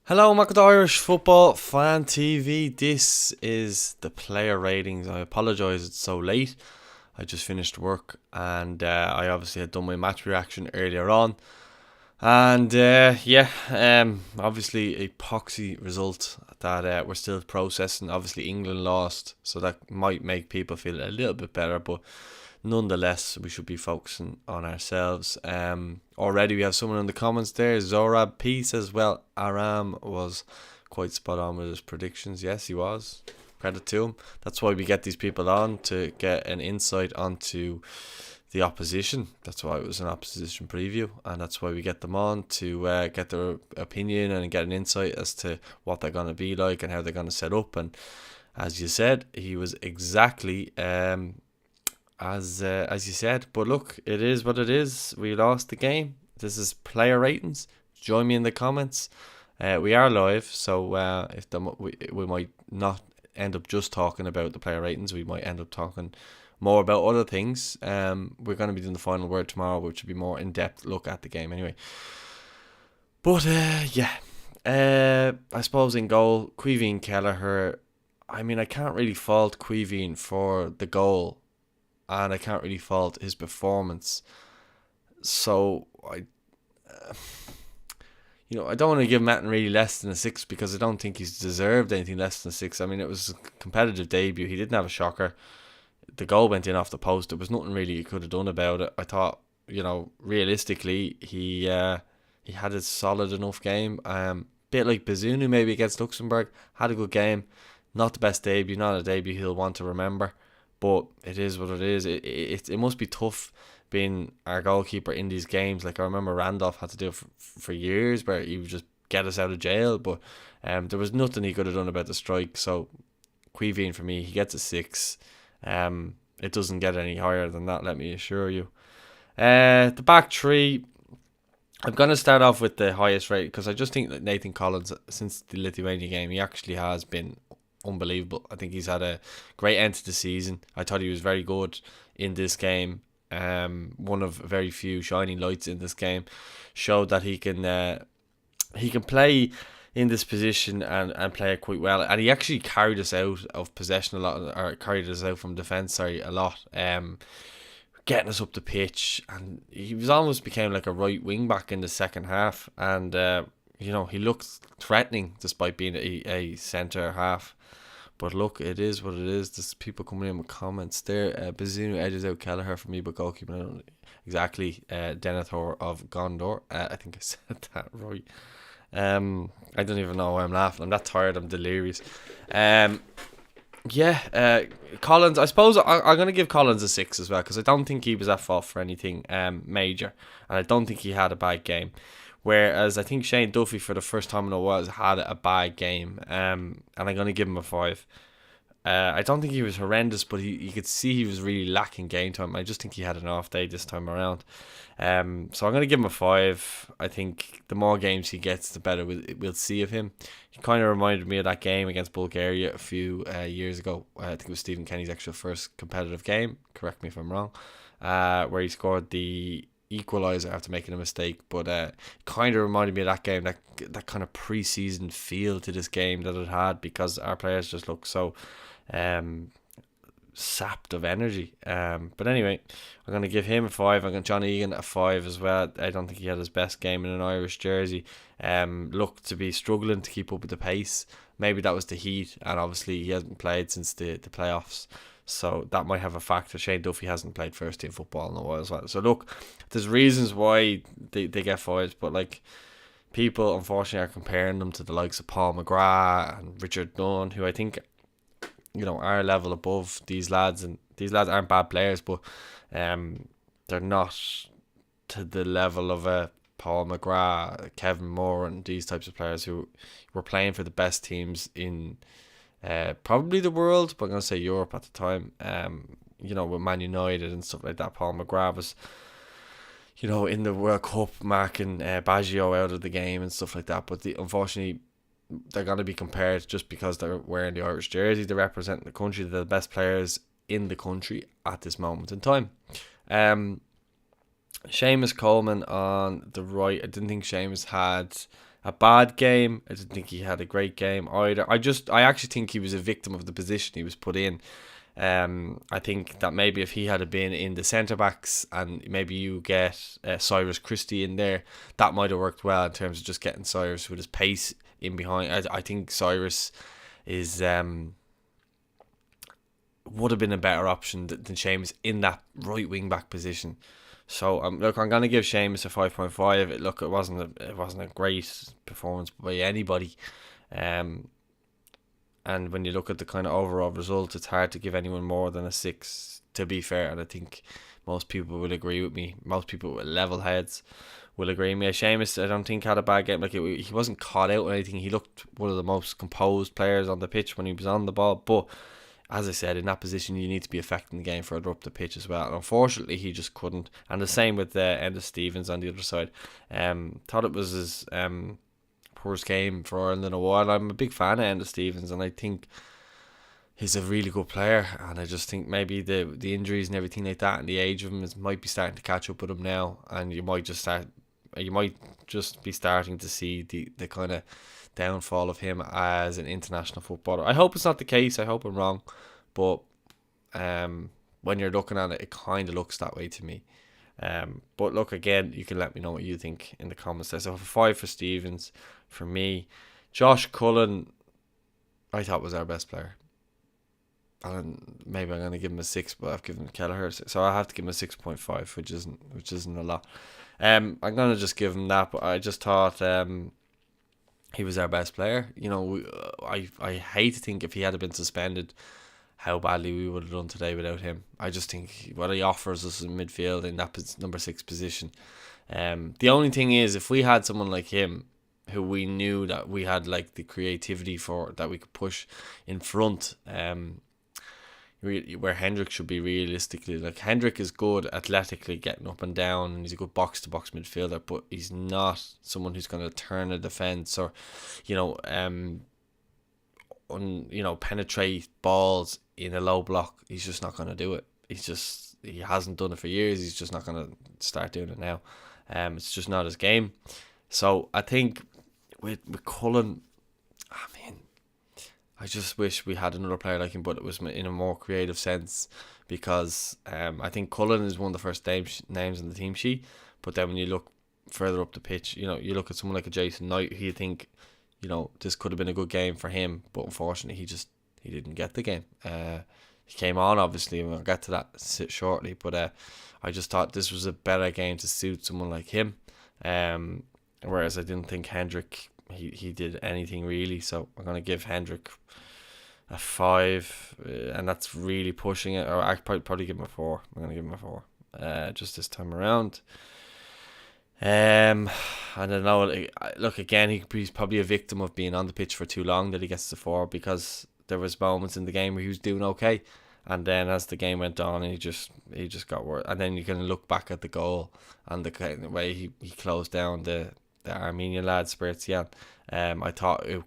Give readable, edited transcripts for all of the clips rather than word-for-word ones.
Hello, welcome to Irish Football Fan TV. This is the player ratings. I apologise it's so late. I just finished work and I obviously had done my match reaction earlier on. And obviously a poxy result that we're still processing. Obviously England lost, so that might make people feel a little bit better, but nonetheless we should be focusing on ourselves. Already we have someone in the comments there. Zorab P says, well, Aram was quite spot on with his predictions. Yes, he was. Credit to him. That's why we get these people on, to get an insight onto the opposition. That's why it was an opposition preview, and that's why we get them on to get their opinion and get an insight as to what they're going to be like and how they're going to set up. And as you said, he was exactly as you said. But look, it is what it is. We lost the game. This is player ratings. Join me in the comments. We are live, so if we might not end up just talking about the player ratings. We might end up talking more about other things. We're going to be doing the final word tomorrow, which will be more in-depth look at the game anyway. But I suppose in goal, Caoimhín Kelleher. I mean, I can't really fault Caoimhín for the goal, and I can't really fault his performance. So I don't want to give Matten really less than a 6, because I don't think he's deserved anything less than a 6. I mean, it was a competitive debut. He didn't have a shocker. The goal went in off the post. There was nothing really he could have done about it. I thought, realistically, he had a solid enough game. Bit like Bazunu maybe against Luxembourg. Had a good game. Not the best debut. Not a debut he'll want to remember. But it is what it is. It must be tough being our goalkeeper in these games. Like, I remember Randolph had to do it for years, where he would just get us out of jail. But there was nothing he could have done about the strike. So Caoimhín, for me, he gets a 6. It doesn't get any higher than that, let me assure you. The back three, I'm going to start off with the highest rate, because I just think that Nathan Collins, since the Lithuania game, he actually has been unbelievable. I think he's had a great end to the season. I thought he was very good in this game. One of very few shining lights in this game. Showed that he can play in this position and play it quite well. And he actually carried us out of possession a lot, or carried us out from defence, a lot. Getting us up the pitch, and he was almost became like a right wing back in the second half. And he looked threatening despite being a centre half. But look, it is what it is. There's people coming in with comments there. Bazunu edges out Kelleher for me, but goalkeeper, I don't exactly. Denethor of Gondor. I think I said that right. I don't even know why I'm laughing. I'm that tired. I'm delirious. Collins. I suppose I'm going to give Collins a 6 as well, because I don't think he was at fault for anything major, and I don't think he had a bad game. Whereas I think Shane Duffy, for the first time in a while, has had a bad game, and I'm going to give him a 5. I don't think he was horrendous, but you could see he was really lacking game time. I just think he had an off day this time around. So I'm going to give him a 5. I think the more games he gets, the better we'll see of him. He kind of reminded me of that game against Bulgaria a few years ago. I think it was Stephen Kenny's actual first competitive game. Correct me if I'm wrong. Where he scored the equaliser after making a mistake, but kind of reminded me of that game, that kind of pre-season feel to this game that it had, because our players just look so sapped of energy. But anyway, I'm going to give him a 5. I'm going to John Egan a 5 as well. I don't think he had his best game in an Irish jersey. Looked to be struggling to keep up with the pace. Maybe that was the heat, and obviously he hasn't played since the playoffs, so that might have a factor. Shane Duffy hasn't played first team football in a while as well. So look, there's reasons why they get 5s, but like, people unfortunately are comparing them to the likes of Paul McGrath and Richard Dunn, who I think are a level above these lads. And these lads aren't bad players, but they're not to the level of a Paul McGrath, Kevin Moore, and these types of players who were playing for the best teams in probably the world, but I'm going to say Europe at the time. With Man United and stuff like that. Paul McGrath was, in the World Cup, marking Baggio out of the game and stuff like that. But unfortunately, they're going to be compared just because they're wearing the Irish jersey. They're representing the country. They're the best players in the country at this moment in time. Seamus Coleman on the right. I didn't think Seamus had a bad game. I didn't think he had a great game either. I actually think he was a victim of the position he was put in. I think that maybe if he had been in the centre backs and maybe you get Cyrus Christie in there, that might have worked well in terms of just getting Cyrus with his pace in behind. I think Cyrus is would have been a better option than Seamus in that right wing back position. So look, I'm gonna give Seamus a 5.5. Look, it wasn't a great performance by anybody. And when you look at the kind of overall result, it's hard to give anyone more than a 6, to be fair. And I think most people will agree with me. Most people with level heads will agree with me. Seamus, I don't think had a bad game. Like he wasn't caught out or anything. He looked one of the most composed players on the pitch when he was on the ball. But as I said, in that position, you need to be affecting the game further up the pitch as well. And unfortunately, he just couldn't. And the same with Enda Stevens on the other side. Thought it was his worst game for Ireland in a while. I'm a big fan of Enda Stevens, and I think he's a really good player. And I just think maybe the injuries and everything like that, and the age of him might be starting to catch up with him now. And you might just be starting to see the kind of downfall of him as an international footballer. I hope it's not the case. I hope I'm wrong, but when you're looking at it, it kind of looks that way to me. But look, again, you can let me know what you think in the comments there. So 5 for Stevens. For me, Josh Cullen, I thought was our best player. And maybe I'm gonna give him a 6, but I've given Kelleher, so I have to give him a 6.5, which isn't a lot. I'm gonna just give him that, but I just thought he was our best player. You know, I hate to think if he had been suspended, how badly we would have done today without him. I just think what he offers us in midfield in that number 6 position. The only thing is, if we had someone like him, who we knew that we had like the creativity for, that we could push in front, where Hendrick should be realistically, like Hendrick is good athletically getting up and down, and he's a good box to box midfielder, but he's not someone who's going to turn a defence or, penetrate balls in a low block. He's just not going to do it. He hasn't done it for years. He's just not going to start doing it now. It's just not his game. So I think with Cullen, I just wish we had another player like him, but it was in a more creative sense, because I think Cullen is one of the first names in the team sheet. But then when you look further up the pitch, you look at someone like a Jason Knight, who you think, this could have been a good game for him, but unfortunately he didn't get the game. He came on, obviously, and we'll get to that shortly, but I just thought this was a better game to suit someone like him. Whereas I didn't think Hendrick, he did anything really, so I'm going to give Hendrick a 5, and that's really pushing it. Or I'd probably give him a 4. I'm going to give him a 4 just this time around. I don't know. Look, again, he's probably a victim of being on the pitch for too long that he gets the 4, because there was moments in the game where he was doing okay, and then as the game went on, he just got worse. And then you can look back at the goal and the kind of way he closed down the Armenian lad, Spertsyan. I thought it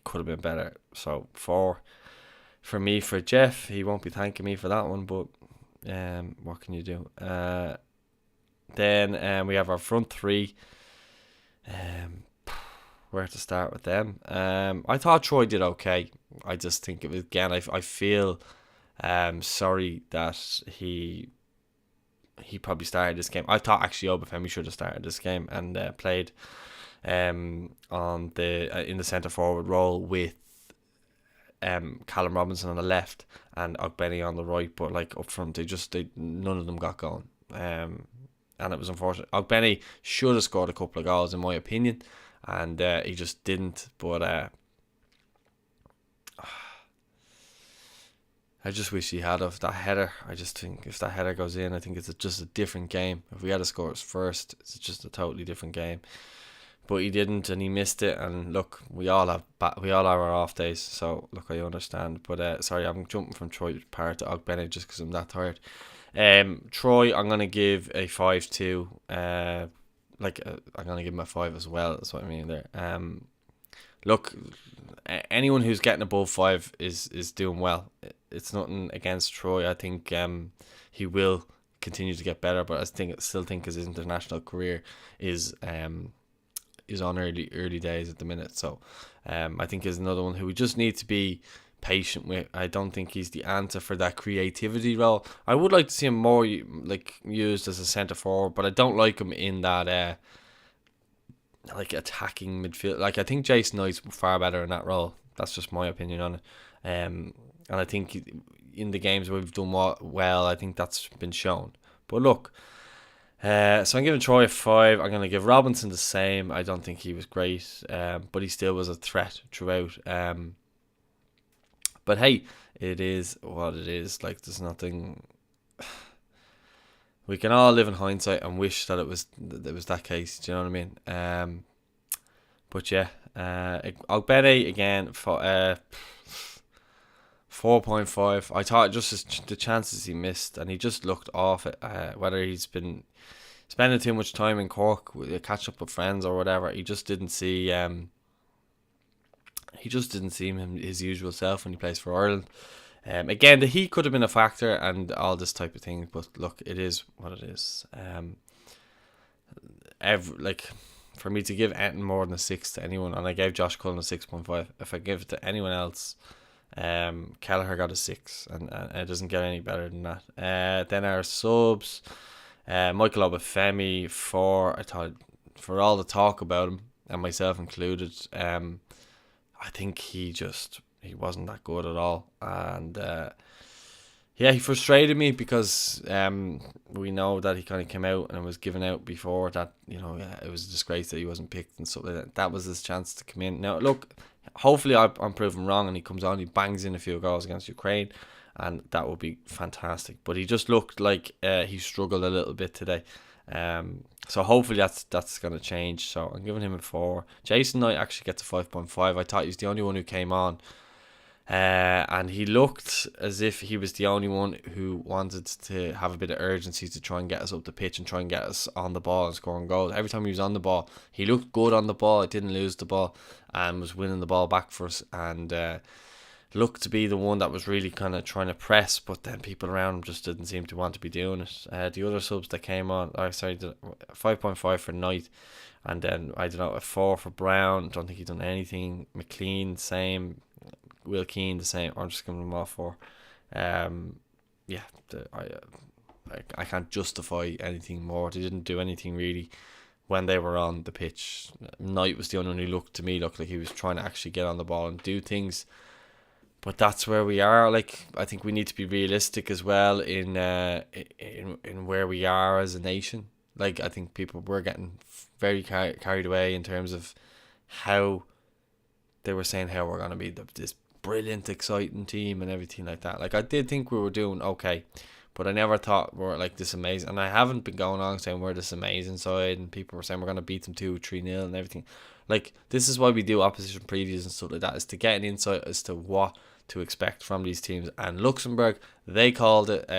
could have been better. So 4 for me. For Jeff, he won't be thanking me for that one, but what can you do? Then we have our front 3. Where to start with them? I thought Troy did okay. I just think it was, again, I feel sorry that he probably started this game. I thought actually Obafemi should have started this game and played in the centre forward role with Callum Robinson on the left and Ogbeni on the right, but like up front none of them got going, and it was unfortunate. Ogbeni should have scored a couple of goals in my opinion, and he just didn't. But I just wish he had of that header. I just think if that header goes in, I think it's just a different game. If we had a score first, it's just a totally different game. But he didn't, and he missed it. And look, we all have our off days. So look, I understand. But sorry, I'm jumping from Troy Parr to Ogbeni just because I'm that tired. Troy, I'm gonna give a 5 to. I'm gonna give him a 5 as well. That's what I mean there. Look, anyone who's getting above 5 is doing well. It's nothing against Troy. I think he will continue to get better, but I still think his international career is is on early days at the minute. So I think is another one who we just need to be patient with. I don't think he's the answer for that creativity role. I would like to see him more like used as a centre forward, but I don't like him in that like attacking midfield. Like I think Jason Knight's far better in that role. That's just my opinion on it. And I think in the games where we've done well, I think that's been shown. But look, so I'm giving Troy a 5. I'm going to give Robinson the same. I don't think he was great, but he still was a threat throughout. But hey, it is what it is. Like, there's nothing. We can all live in hindsight and wish that it was that case. Do you know what I mean? But yeah, Ogbene again for 4.5. I thought just the chances he missed, and he just looked off it. Whether he's been spending too much time in Cork, catch up with friends or whatever, he just didn't see. He just didn't seem his usual self when he plays for Ireland. Again, the heat could have been a factor and all this type of thing, but look, it is what it is. For me to give Enton more than a 6 to anyone, and I gave Josh Cullen a 6.5. If I give it to anyone else, Kelleher got a 6, and it doesn't get any better than that. Then our subs, Michael Obafemi, 4. I thought, for all the talk about him, and myself included, I think he wasn't that good at all, and he frustrated me because we know that he kind of came out and was given out before that, it was a disgrace that he wasn't picked and stuff like that. That was his chance to come in. Now look, hopefully I'm proven wrong and he comes on, he bangs in a few goals against Ukraine, and that would be fantastic. But he just looked like he struggled a little bit today. So hopefully that's going to change. So I'm giving him a 4. Jason Knight actually gets a 5.5. I thought he was the only one who came on, and he looked as if he was the only one who wanted to have a bit of urgency to try and get us up the pitch and try and get us on the ball and scoring goals. Every time he was on the ball, he looked good on the ball. He didn't lose the ball and was winning the ball back for us, and looked to be the one that was really kind of trying to press, but then people around him just didn't seem to want to be doing it. The other subs that came on, 5.5 for Knight, and then I don't know, a 4 for Brown. Don't think he's done anything. McLean, same. Will Keane, the same. I'm just giving them all 4. I can't justify anything more. They didn't do anything really when they were on the pitch. Knight was the only one who looked like he was trying to actually get on the ball and do things. But that's where we are. Like, I think we need to be realistic as well in where we are as a nation. Like, I think people were getting very carried away in terms of how they were saying how we're going to be this brilliant, exciting team and everything like that. Like, I did think we were doing okay, but I never thought we were like this amazing. And I haven't been going on saying we're this amazing side, and people were saying we're going to beat them 2-3-0 and everything. Like, this is why we do opposition previews and stuff like that, is to get an insight as to what to expect from these teams. And Luxembourg, they called it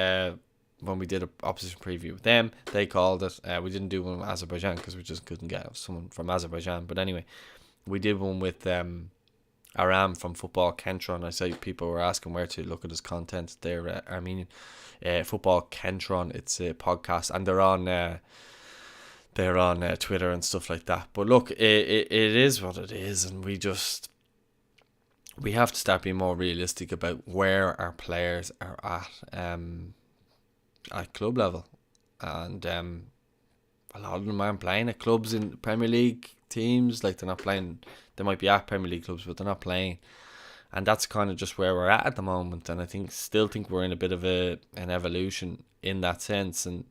when we did an opposition preview with them. They called it. We didn't do one with Azerbaijan because we just couldn't get someone from Azerbaijan. But anyway, we did one with Aram from Football Kentron. I saw people were asking where to look at his content. They're Armenian. Football Kentron. It's a podcast, and they're on Twitter and stuff like that. But look, it is what it is, and we have to start being more realistic about where our players are at club level, and a lot of them aren't playing at clubs in Premier League teams. Like, they're not playing. They might be at Premier League clubs, but they're not playing, and that's kind of just where we're at the moment. And I still think we're in a bit of an evolution in that sense. And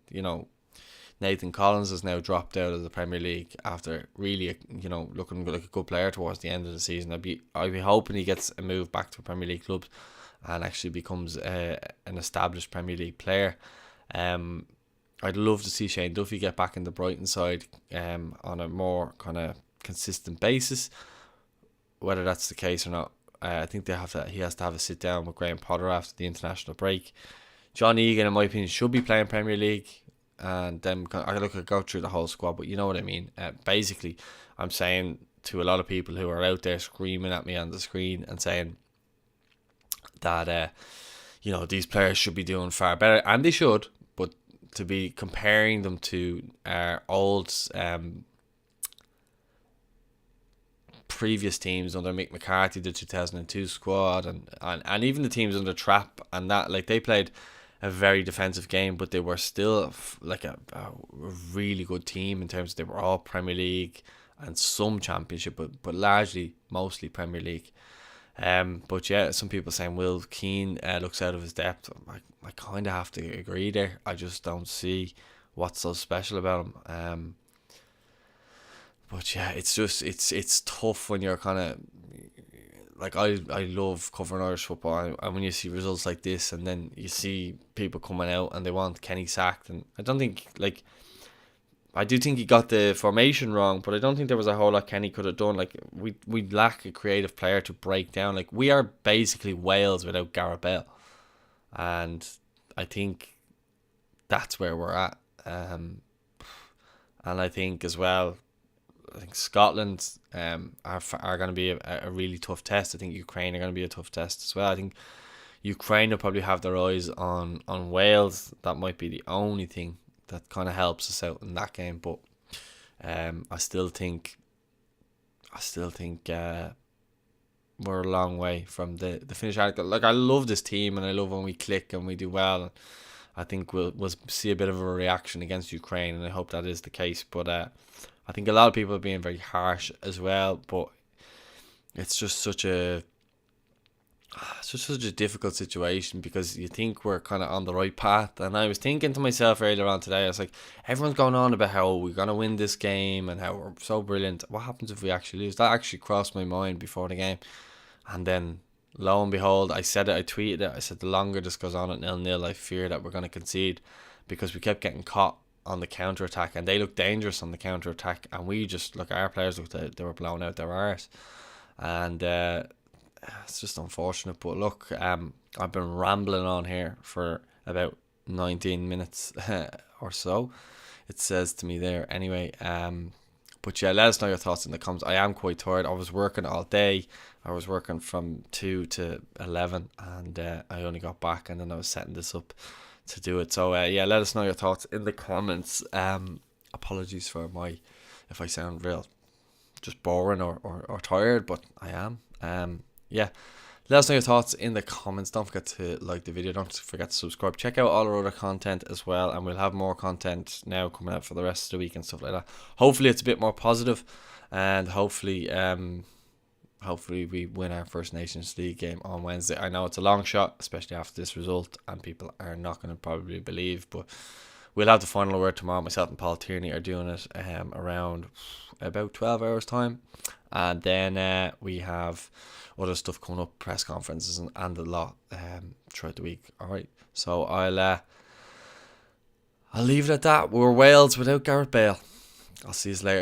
Nathan Collins has now dropped out of the Premier League after really, looking like a good player towards the end of the season. I'd be hoping he gets a move back to Premier League clubs and actually becomes an established Premier League player. I'd love to see Shane Duffy get back in the Brighton side on a more kind of consistent basis. Whether that's the case or not, I think he has to have a sit down with Graham Potter after the international break. John Egan, in my opinion, should be playing Premier League. And then I go through the whole squad, but you know what I mean. Basically, I'm saying to a lot of people who are out there screaming at me on the screen and saying that these players should be doing far better, and they should, but to be comparing them to our old previous teams under Mick McCarthy, the 2002 squad, and even the teams under Trapp and that, like, they played a very defensive game, but they were still like a really good team in terms of they were all Premier League and some Championship, but largely mostly Premier League. But yeah, some people saying Will Keane looks out of his depth. I kind of have to agree there. I just don't see what's so special about him. But yeah, it's tough when you're kind of like, I love covering Irish football, and when you see results like this, and then you see people coming out and they want Kenny sacked, and I don't think, like, I do think he got the formation wrong, but I don't think there was a whole lot Kenny could have done. Like, we lack a creative player to break down. Like, we are basically Wales without Gareth Bale, and I think that's where we're at. And I think as well, I think Scotland are going to be a really tough test. I think Ukraine are going to be a tough test as well. I think Ukraine will probably have their eyes on Wales. That might be the only thing that kind of helps us out in that game. But I still think we're a long way from the finished article. Like, I love this team, and I love when we click and we do well. And I think we'll see a bit of a reaction against Ukraine, and I hope that is the case. But I think a lot of people are being very harsh as well. But it's just such a difficult situation, because you think we're kind of on the right path. And I was thinking to myself earlier on today, I was like, everyone's going on about how we're going to win this game and how we're so brilliant. What happens if we actually lose? That actually crossed my mind before the game. And then, lo and behold, I said it, I tweeted it, I said, the longer this goes on at 0-0, I fear that we're going to concede, because we kept getting caught on the counter-attack, and they looked dangerous on the counter-attack, and we just, look, our players looked like they were blowing out their arse. And it's just unfortunate. But look, I've been rambling on here for about 19 minutes or so, it says to me there. Anyway, but yeah, let us know your thoughts in the comments. I am quite tired. I was working all day. I was working from 2 to 11, and I only got back, and then I was setting this up to do it. So yeah, let us know your thoughts in the comments. Apologies for if I sound real just boring or tired, but I am. Yeah, let us know your thoughts in the comments. Don't forget to like the video. Don't forget to subscribe. Check out all our other content as well, and we'll have more content now coming out for the rest of the week and stuff like that. Hopefully it's a bit more positive, and hopefully we win our First Nations League game on Wednesday. I know it's a long shot, especially after this result, and people are not going to probably believe, but we'll have the final word tomorrow. Myself and Paul Tierney are doing it around about 12 hours time, and then we have other stuff coming up, press conferences and a lot throughout the week. Alright, so I'll leave it at that. We're Wales without Gareth Bale. I'll see you later.